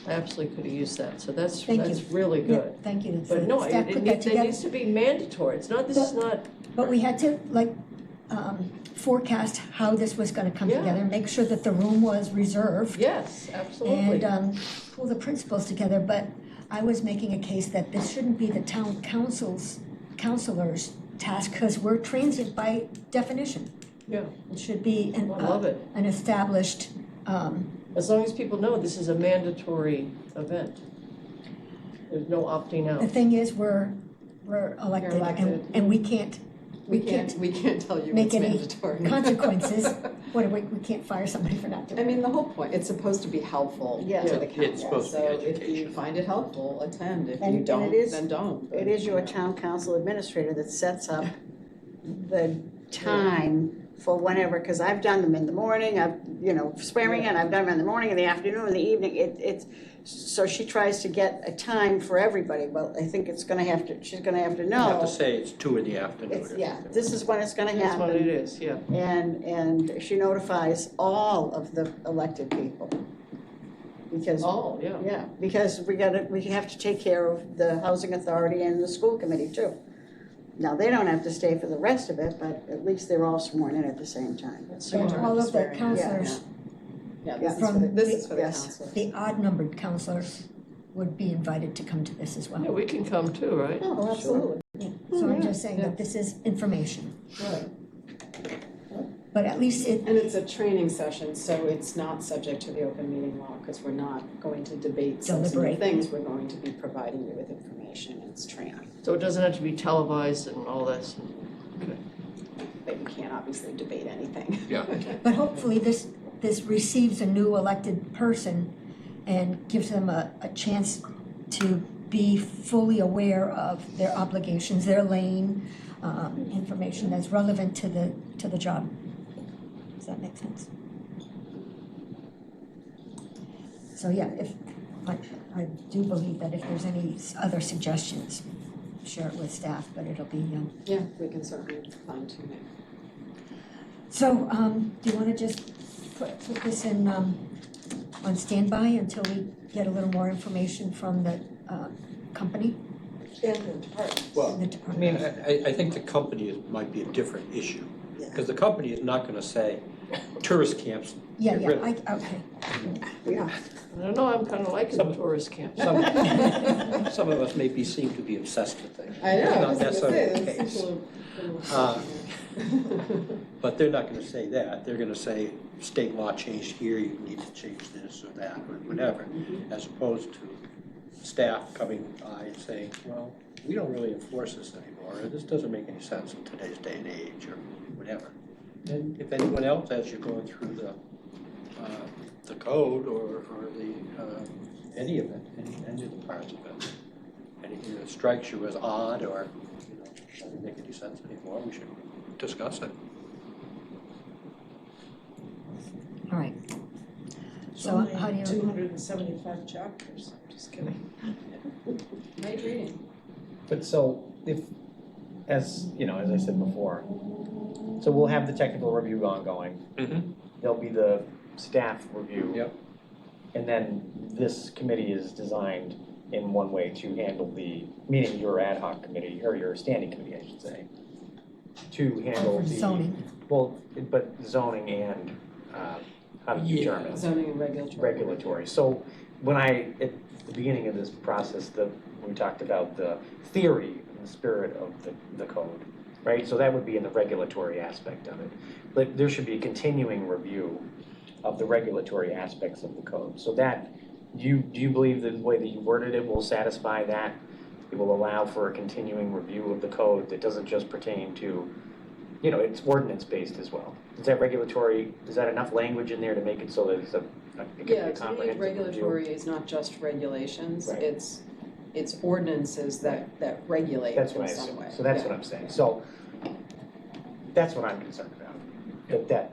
I absolutely could have used that, so that's Thank you. really Yeah, good. thank you. But no, Staff put that it together. needs to be mandatory, this is not, But we had to forecast how this was gonna come Yeah. together, make sure that the room was reserved. yes, absolutely. And pull the principals together, but I was making a case that this shouldn't be the town councilor's task, because we're transient by definition. Yeah. It should be I love it. an established, As long as people know this is a mandatory event. There's no opting the out. thing is, we're elected, elected. and we can't We can't tell you make it's any mandatory. consequences. We can't fire somebody for not doing I it. mean, the whole point, it's supposed to be helpful Yeah. to the It's council. supposed to be So if you educational. find it helpful, attend. If And- you and don't, it is- then don't. It is your town council administrator that sets up the time for whenever, because I've done them in the morning, swearing in, I've done them in the morning, in the afternoon, in the evening, so she tries to get a time for everybody. Well, I think she's gonna have to You have know. to say it's 2 in the afternoon. It's, this is when it's gonna That's what it happen. is, yeah. And she notifies all of the elected people. Because Oh, yeah. yeah, because we have to take care of the housing authority and the school committee too. Now, they don't have to stay for the rest of it, but at least they're all sworn in at the same time. That's So smart. all of the Swearing in. counselors, Yeah, From this is for the yes. council. the odd-numbered counselors would be invited to come to this as Yeah, well. we can come too, right? Oh, absolutely. So I'm just saying Yeah. that this is information, Right. but at least it, And it's a training session, so it's not subject to the open meeting law, because we're not going to debate sensitive Deliberate. things. We're going to be providing you with information, and it's training. So it doesn't have to be televised and all this. But you can't obviously debate anything. Yeah. but hopefully this receives a new elected person and gives them a chance to be fully aware of their obligations, their lane, information that's relevant to the job. Does that make sense? So yeah, I do believe that if there's any other suggestions, share it with staff, but it'll be, Yeah, we can certainly fine tune it. so, do you wanna just put this in, on standby until we get a little more information from the, company And the department. Well, and the I department? mean, I think the company might be a different issue, because the company is not gonna say tourist camps. Yeah, get yeah, rid of it. okay. Yeah. I don't know, I'm kind of liking Some- tourist camps. Some of us may seem to be obsessed with things. I know, It's I not was gonna necessarily say, the there's case. people But they're not gonna say that, they're gonna say, state law changed here, you need to change this or that, or whatever, as opposed to staff coming by and saying, well, we don't really enforce this anymore, or this doesn't make any sense in today's day and age, or whatever. And if anyone else, as you're going through the code or any of it, any of the parts of it, anything that strikes you as odd or, doesn't make any sense anymore, we should discuss it. All right, So how do you? 275 chapters, I'm just kidding. Light reading. But so if, as, you know, as I said before, so we'll have the technical review ongoing. Mhm. There'll be the staff review. Yep. And then this committee is designed in one way to handle the, meaning your ad hoc committee, or your standing committee, I should say, to handle For the. zoning. Well, but zoning and, how to Yeah. determine. Zoning and regulatory. Regulatory. So when at the beginning of this process, we talked about the theory and the spirit of the code, right? So that would be in the regulatory aspect of it. But there should be a continuing review of the regulatory aspects of the code. So that, do you believe that the way that you worded it will satisfy that? It will allow for a continuing review of the code that doesn't just pertain to, you know, it's ordinance-based as well. Is that regulatory, is that enough language in there to make it so that it's it can be Yeah, a to me, comprehensive review? regulatory is not just regulations, Right. it's ordinances that regulate That's what in I some assume, way. so that's Yeah. what I'm saying, so that's what I'm concerned about. That,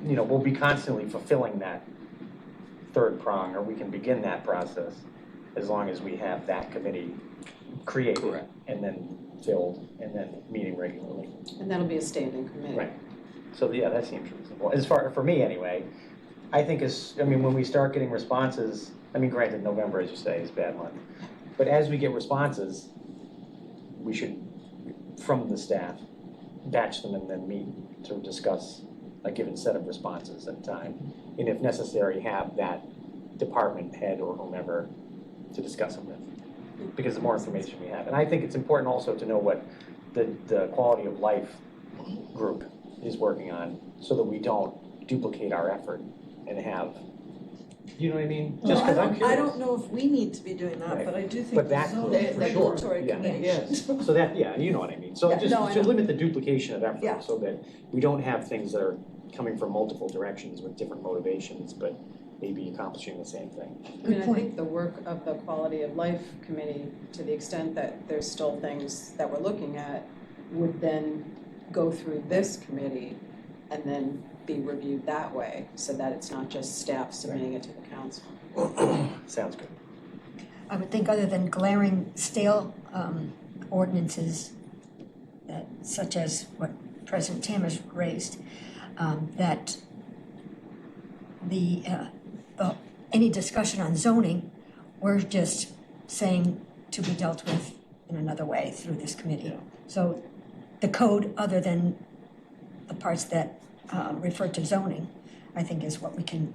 you know, we'll be constantly fulfilling that third prong, or we can begin that process as long as we have that committee created. Correct. And then filled, and then meeting regularly. And that'll be a standing committee. Right. So, yeah, that seems reasonable, as far, for me anyway. I think when we start getting responses, I mean, granted, November, as you say, is a bad month. But as we get responses, we should, from the staff, batch them and then meet to discuss a given set of responses at a time. And if necessary, have that department head or whomever to discuss them with. Because the more information we have. And I think it's important also to know what the quality of life group is working on, so that we don't duplicate our effort and have, you know what I mean? Just because I'm I curious. don't know if we need to be doing that, Right. but I do think But the that zoning group, for sure. regulatory Yeah. committee Yes. should. So that, yeah, you know what I mean. So Yeah, just no, I to know. limit the duplication of Yeah. effort, so that we don't have things that are coming from multiple directions with different motivations, but maybe accomplishing the same thing. I mean, Good I point. think the work of the quality of life committee, to the extent that there's still things that we're looking at, would then go through this committee and then be reviewed that way, so that it's not just staff submitting it to the council. Sounds good. I would think other than glaring stale ordinances, that, such as what President Tam has raised, that any discussion on zoning, we're just saying to be dealt with in another way through this committee. Yeah. So the code, other than the parts that refer to zoning, I think is what we can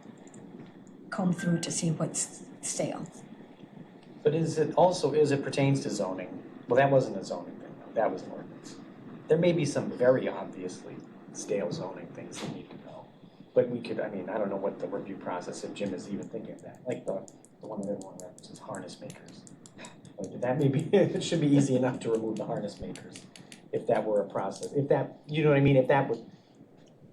comb through to see what's stale. But is it also, as it pertains to zoning, well, that wasn't a zoning thing, though. That was an ordinance. There may be some very obviously stale zoning things that need to go. But we could, I mean, I don't know what the review process, if Jim is even thinking of that, like the one that everyone references, harness makers. Like that may be, it should be easy enough to remove the harness makers, if that were a process, if that, you know what I mean, if that would,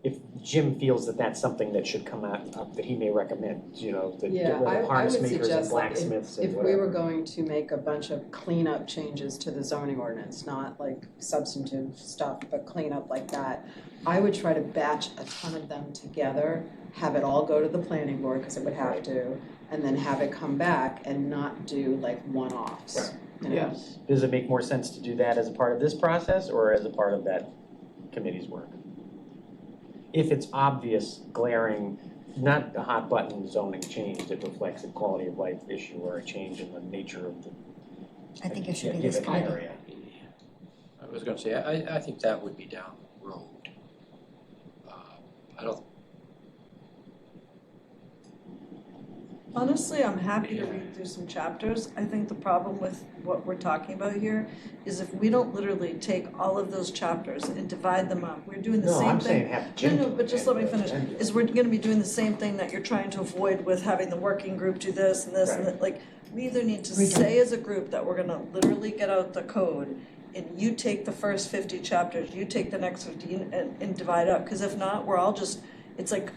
if Jim feels that that's something that should come out, that he may recommend, you know, that Yeah, get rid I of harness would makers and suggest, like, blacksmiths and if we whatever. were going to make a bunch of cleanup changes to the zoning ordinance, not like substantive stuff, but cleanup like that, I would try to batch a ton of them together, have it all go to the planning board, because it would have Right. to, and then have it come back and not do like one-offs. Right. You know? Yes. Does it make more sense to do that as a part of this process or as a part of that committee's work? If it's obvious, glaring, not a hot button zoning change that reflects a quality of life issue or a change in the nature of the I think it should be this given committee. area. I was gonna say, I think that would be down the road. I don't, Honestly, I'm happy to read through some chapters. I think the problem with what we're talking about here is if we don't literally take all of those chapters and divide them up, we're doing the No, same I'm thing. saying have Jim. No, but just let me finish, and- is we're gonna be doing the same thing that you're trying to avoid with having the working group do this and this and that, like, we either need to Redone. say as a group that we're gonna literally get out the code and you take the first 50 chapters, you take the next 15 and divide up, cause if not, we're all just, it's like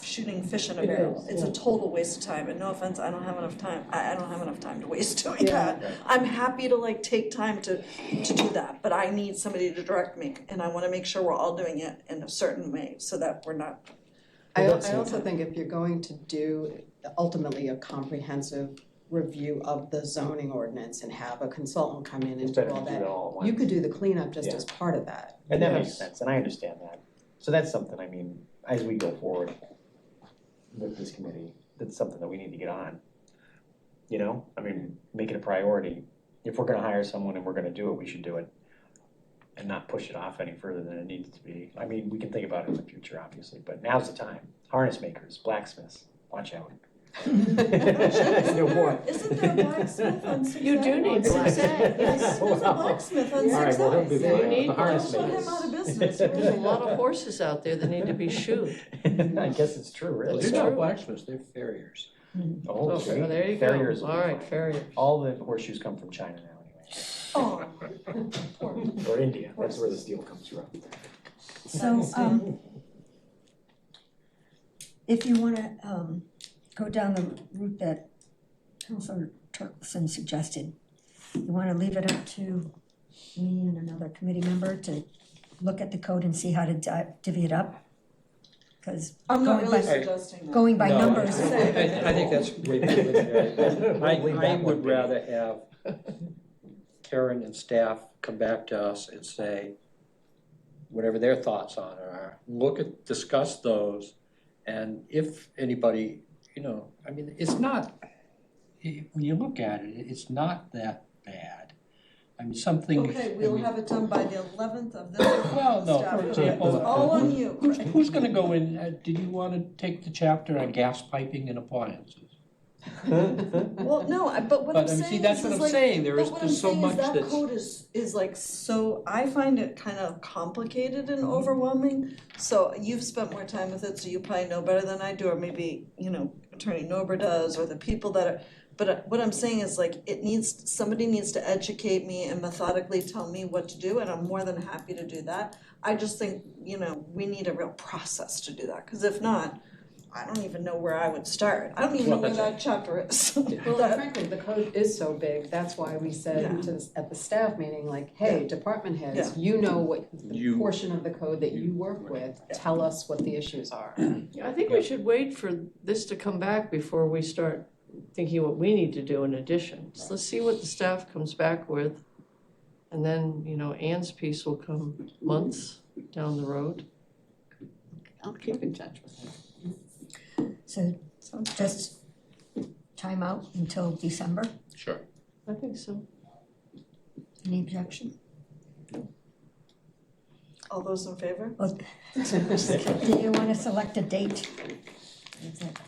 shooting fish in a It barrel. is, It's yeah. a total waste of time, and no offense, I don't have enough time, I don't have enough time to waste doing Yeah. that. I'm happy to like take time to do that, but I need somebody to direct me, and I wanna make sure we're all doing it in a certain way, so that we're not I That's- also think if you're going to do ultimately a comprehensive review of the zoning ordinance and have a consultant come in It's and do better all to do that, it all at once. you could do the cleanup just Yeah. as part of that. And that makes Yes. sense, and I understand that. So that's something, I mean, as we go forward with this committee, that's something that we need to get on. You know, I mean, make it a priority. If we're gonna hire someone and we're gonna do it, we should do it. And not push it off any further than it needs to be. I mean, we can think about it in the future, obviously, but now's the time. Harness makers, blacksmiths, watch out. No more. Isn't there a blacksmith on 6th You do need Avenue? blacksmith. Yes, there's a blacksmith on 6th All right, well, he'll be You fine. need The harness Don't put makers. him out of business. There's a lot of horses out there that need to be shoed. I guess it's true, Well, really. It's they're not true. blacksmiths, they're farriers. Oh, Oh, see? there you go. Farriers. All right, farrier. All the horseshoes come from China now, Oh, anyway. Or India, that's where the steel comes from. So, if you wanna, go down the route that Councilor Turkleson suggested, you wanna leave it up to me and another committee member to look at the code and see how to divvy it up? Cause I'm not going really by, suggesting that. going by No, numbers. I think that's way better than that. I would rather have Karen and staff come back to us and say, whatever their thoughts on it are, discuss those, and if anybody, you know, I mean, it's not, when you look at it, it's not that bad. I mean, something. Okay, we'll have it done by the 11th of this. Well, no, Staff. for example, It's all on you. Who's gonna go in, did you wanna take the chapter on gas piping and appliances? Well, no, but what I'm But I mean, saying see, that's is what I'm like, saying, but what I'm there's so saying much is that that's. code is like, so I find it kind of complicated and overwhelming. So you've spent more time with it, so you probably know better than I do, or maybe, you know, Attorney Nober does, or the people that are, but what I'm saying is like, somebody needs to educate me and methodically tell me what to do, and I'm more than happy to do that. I just think, you know, we need a real process to do that, because if not, I don't even know where I would start. I don't even know Well, where that's that chapter is. Well, That- frankly, the code is so big, that's why we said Yeah. at the staff meeting, like, hey, department heads, Yeah. you know what the You- portion of the code that you work with, tell us what the issues are. I think we should wait for this to come back before we start thinking what we need to do in addition. So let's see what the staff comes back with. And then, you know, Ann's piece will come months down the road. I'll keep in touch with her. So just time out until December, Sure. I think so. any objection? All those in favor? Well, do you wanna select a date? Is it-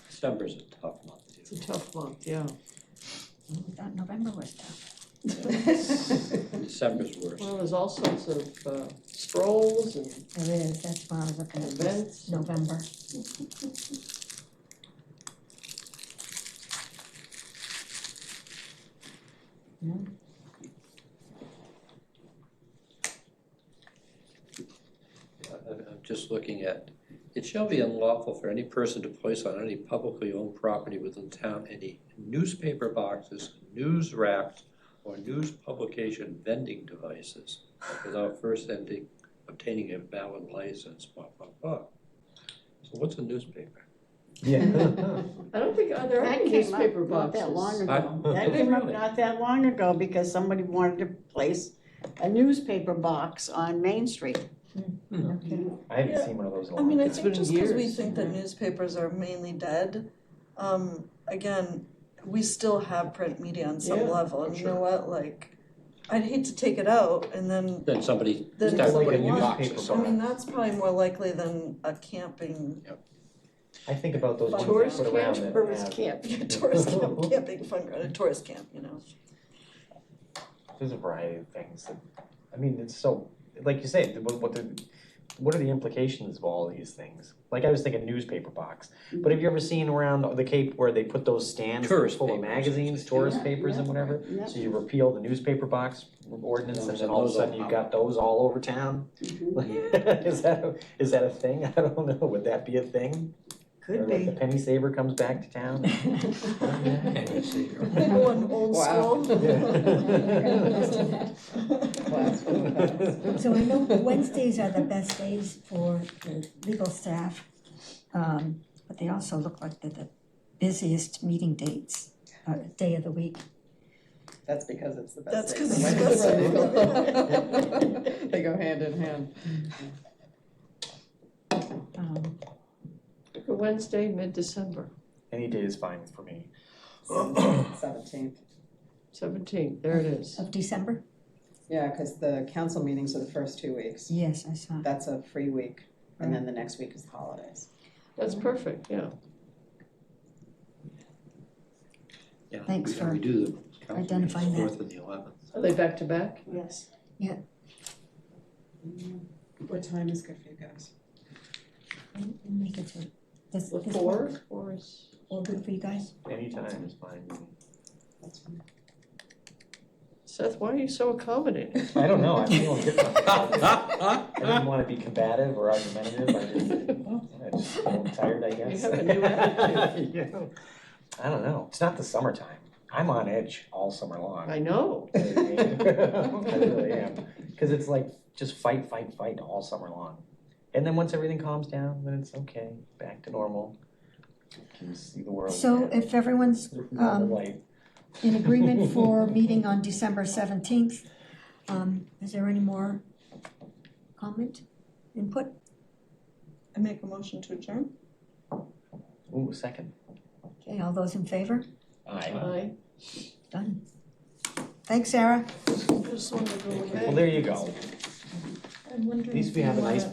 December's a tough month. It's a tough month, yeah. Thought November was tough. December's worse. Well, there's all sorts of strolls and There is, that's why I was looking at this, events. November. No? I'm just looking at, it shall be unlawful for any person to place on any publicly owned property within town any newspaper boxes, news racks, or news publication vending devices without first obtaining a valid license, blah, blah, blah. So what's a newspaper? Yeah. I don't think, are there That any came up newspaper not boxes? that long I- ago. That came up not that long ago because somebody wanted to place a newspaper box on Main Street. Okay. I haven't seen one of those in a I mean, long I It's think been just because we years. think that newspapers are mainly dead, again, we still have print media on some Yeah, level, and you know what, like, I'd hate to take it out and then Then somebody Then starts somebody putting new wants- boxes I on. mean, that's probably more likely than a camping, I think about those ones Tourist that put around camp, that tourist have- camp, tourist camp, camping fun, a tourist camp, you know. There's a variety of things that, I mean, it's so, like you say, what are the implications of all these things? Like I was thinking newspaper box, but have you ever seen around the Cape where they put those stands that are Tourist full of papers. magazines, tourist papers and whatever? Yeah. So you repeal the newspaper box ordinance and then all of a Those sudden all you've got those all over town? Is that a thing? I don't know, would that be a thing? Could Or like the be. penny saver comes back to town. Going old Wow. school. So I know Wednesdays are the best days for the legal staff, but they also look like they're the busiest meeting dates, day of the week. That's because it's the That's best 'cause day. it's the best They go hand in hand. For Wednesday, mid-December, Any day is fine for me. 17th. 17th, there it is. Of December? Yeah, because the council meetings are the first 2 weeks. Yes, I saw. That's a free week, and then the next week is the holidays. That's perfect, yeah. Yeah, Thanks we- for we do the council identifying meetings, that. 4th and the 11th. Are they back to back? Yes. What time is good for you guys? Make it to, this The this 4? work? 4 is, All good for you guys? Anytime is fine. That's fine. Seth, why are you so accommodating? I don't know, I'm feeling different. I didn't want to be combative or argumentative, I just feel tired, I You guess. have a new attitude. Yeah. I don't know, it's not the summertime. I'm on edge all summer long. I know. I really am. Because it's like just fight all summer long. And then once everything calms down, then it's okay, back to normal. You can see the world. So again. if everyone's Normal life. in agreement for meeting on December 17th, is there any more comment, input? I make a motion to adjourn. Ooh, second. Okay, all those in favor? Aye. Done. Thanks, Sarah. Just wanted to go away. Well, there you go. I'm wondering At least if we you have a nice wanna- plan.